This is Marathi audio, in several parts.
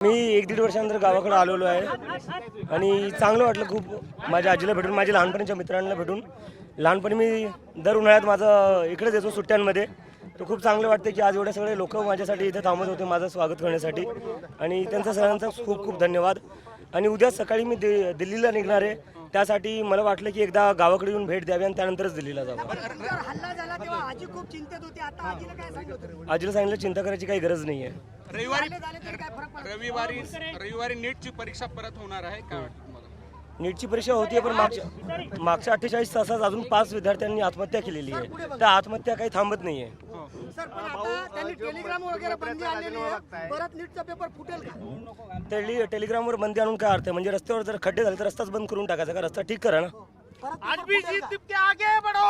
मी 1-1.5 वर्षानंतर गावाकडे आलेलो आहे आणि चांगलं वाटलं खूप. माझ्या आजीला भेटून, माझ्या लहानपणीच्या मित्रांना भेटून. लहानपणी मी दर उन्हाळ्यात माझं इकडेच येतो सुट्ट्यांमध्ये. तर खूप चांगलं वाटतं की आज एवढे सगळे लोक माझ्यासाठी इथे थांबत होते माझं स्वागत करण्यासाठी आणि त्यांचा सगळ्यांचा खूप खूप धन्यवाद. आणि उद्या सकाळी मी दिल्लीला निघणार आहे. त्यासाठी मला वाटलं की एकदा गावाकडे येऊन भेट द्यावी आणि त्यानंतरच दिल्लीला जावं. हल्ला झाला तेव्हा आजी खूप चिंतेत होती. आता आजीला काय सांगितलं? आजीला सांगितलं चिंता करायची काही गरज नाही आहे. रविवारी नीटची परीक्षा परत होणार आहे, काय वाटतं तुम्हाला? नीटची परीक्षा होतीये पण मागच्या 48 तासात अजून 5 विद्यार्थ्यांनी आत्महत्या केलेली आहे. त्या आत्महत्या काही थांबत नाहीये. सर, पण आता त्यांनी टेलिग्राम वगैरे बंदी आणलेली आहे. परत नीटचा पेपर फुटेल का? टेलिग्रामवर बंदी आणून काय अर्थ आहे? म्हणजे रस्त्यावर जर खड्डे झाले तर रस्ताच बंद करून टाकायचा का? रस्ता ठीक करा ना. आज भी जीत के आगे बढ़ो.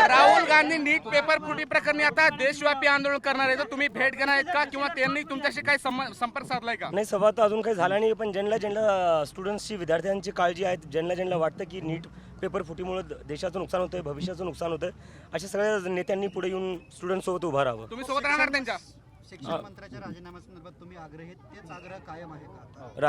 राहुल गांधी नीट पेपर फुटी प्रकरणी आता देशव्यापी आंदोलन करणार आहे, तर तुम्ही भेट घेणार आहेत का किंवा त्यांनी तुमच्याशी काही संपर्क साधलाय का? नाही, संवाद तर अजून काही झाला नाही. पण ज्यांना स्टुडंट्सची, विद्यार्थ्यांची काळजी आहे, ज्यांना वाटतं की नीट पेपर फुटीमुळे देशाचं नुकसान होतंय, भविष्याचं नुकसान होतंय, अशा सगळ्या नेत्यांनी पुढे येऊन स्टुडंटसोबत उभं राहावं. तुम्ही सोबत राहणार त्यांच्या? शिक्षण मंत्र्याच्या राजीनाम्यासंदर्भात तुम्ही आग्रही आहेत, तेच आग्रह कायम आहे का?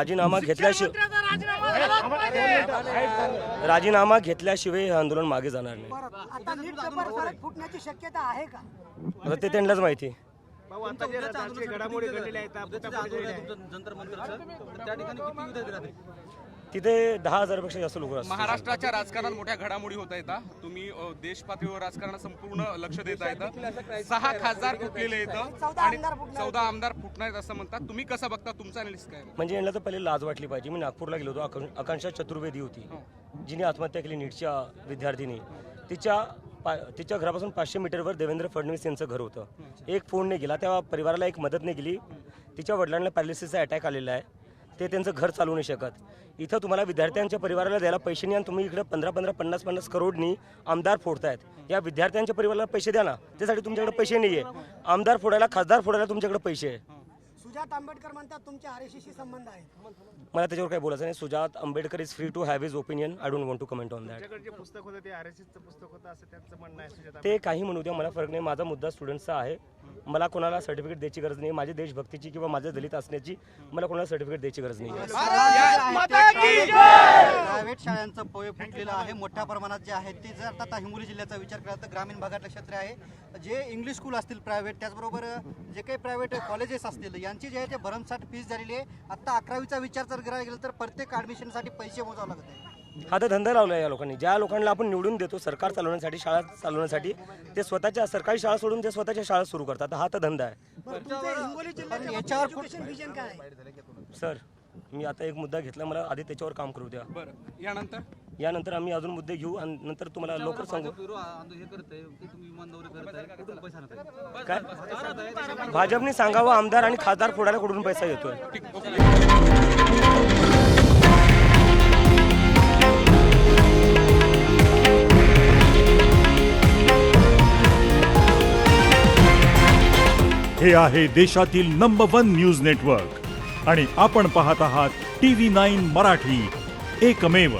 राजीनामा घेतल्याशिवाय हे आंदोलन मागे जाणार नाही. आता नीट पेपर परत फुटण्याची शक्यता आहे का? आता ते त्यांनाच माहिती. तिथे 10,000पेक्षा जास्त लोक असतात. महाराष्ट्राच्या राजकारणात मोठ्या घडामोडी होत आहेत. तुम्ही देश पातळीवर राजकारणात संपूर्ण लक्ष देत आहेत. 6 खासदार फुटलेले आहेत आणि 14 आमदार फुटणार आहेत असं म्हणतात. तुम्ही कसं बघता? तुमचा अनालिसिस काय? म्हणजे यांना तर पहिले लाज वाटली पाहिजे. मी नागपूरला गेलो होतो. आकांक्षा चतुर्वेदी होती, जिने आत्महत्या केली, नीटच्या विद्यार्थिनी. तिच्या घरापासून 500 मीटरवर देवेंद्र फडणवीस यांचं घर होतं. एक फोन नाही गेला, त्या परिवाराला एक मदत नाही गेली. तिच्या वडिलांना पॅरालिसिसचा अटॅक आलेला आहे. ते त्यांचं घर चालू नाही शकत. इथं तुम्हाला विद्यार्थ्यांच्या परिवाराला द्यायला पैसे नाही आणि तुम्ही इकडे 15-15, 50-50 करोडनी आमदार फोडतायत. या विद्यार्थ्यांच्या परिवाराला पैसे द्या ना. त्यासाठी तुमच्याकडे पैसे नाही आहे. आमदार फोडायला, खासदार फोडायला तुमच्याकडे पैसे आहे. सुजात आंबेडकर म्हणतात तुमच्या आरएसएसशी संबंध आहे. मला त्याच्यावर काही बोलायचं नाही. Sujat Ambedkar is free to have his opinion. I don't want to comment on that. जे पुस्तक होतं ते आरएसएसचं पुस्तक होतं असं त्यांचं म्हणणं आहे. सुजाता ते काही म्हणू द्या, मला फरक नाही. माझा मुद्दा स्टुडंट्सचा आहे. मला कोणाला सर्टिफिकेट द्यायची गरज नाही. माझी देशभक्तीची किंवा माझ्या दलित असण्याची मला कोणाला सर्टिफिकेट द्यायची गरज नाही. प्रायव्हेट शाळांचं पोय फुटलेलं आहे मोठ्या प्रमाणात. जे आहेत ते जर आता हिंगोली जिल्ह्याचा विचार केला तर ग्रामीण भागातलं क्षेत्र आहे. जे इंग्लिश स्कूल असतील प्रायव्हेट, त्याचबरोबर जे काही प्रायव्हेट कॉलेजेस असतील, यांची जे आहे ते भरमसाठ फीस झालेली आहे. आता 11वीचा विचार जर करायला गेलं तर प्रत्येक ॲडमिशनसाठी पैसे मोजावं लागत आहे. हा तर धंदा लावला या लोकांनी. ज्या लोकांना आपण निवडून देतो सरकार चालवण्यासाठी, शाळा चालवण्यासाठी, ते स्वतःच्या सरकारी शाळा सोडून ते स्वतःच्या शाळा सुरू करतात. हा तर धंदा आहे. हिंगोली जिल्ह्याच्या याच्यावर एज्युकेशन विजन काय आहे? सर, मी आता एक मुद्दा घेतला, मला आधी त्याच्यावर काम करू द्या. बरं, यानंतर आम्ही अजून मुद्दे घेऊ आणि नंतर तुम्हाला लवकर सांगू. काय भाजपने सांगावं आमदार आणि खासदार फोडायला कुठून पैसा येतोय? हे आहे देशातील नंबर 1 न्यूज नेटवर्क आणि आपण पाहत आहात TV9 मराठी, एकमेव.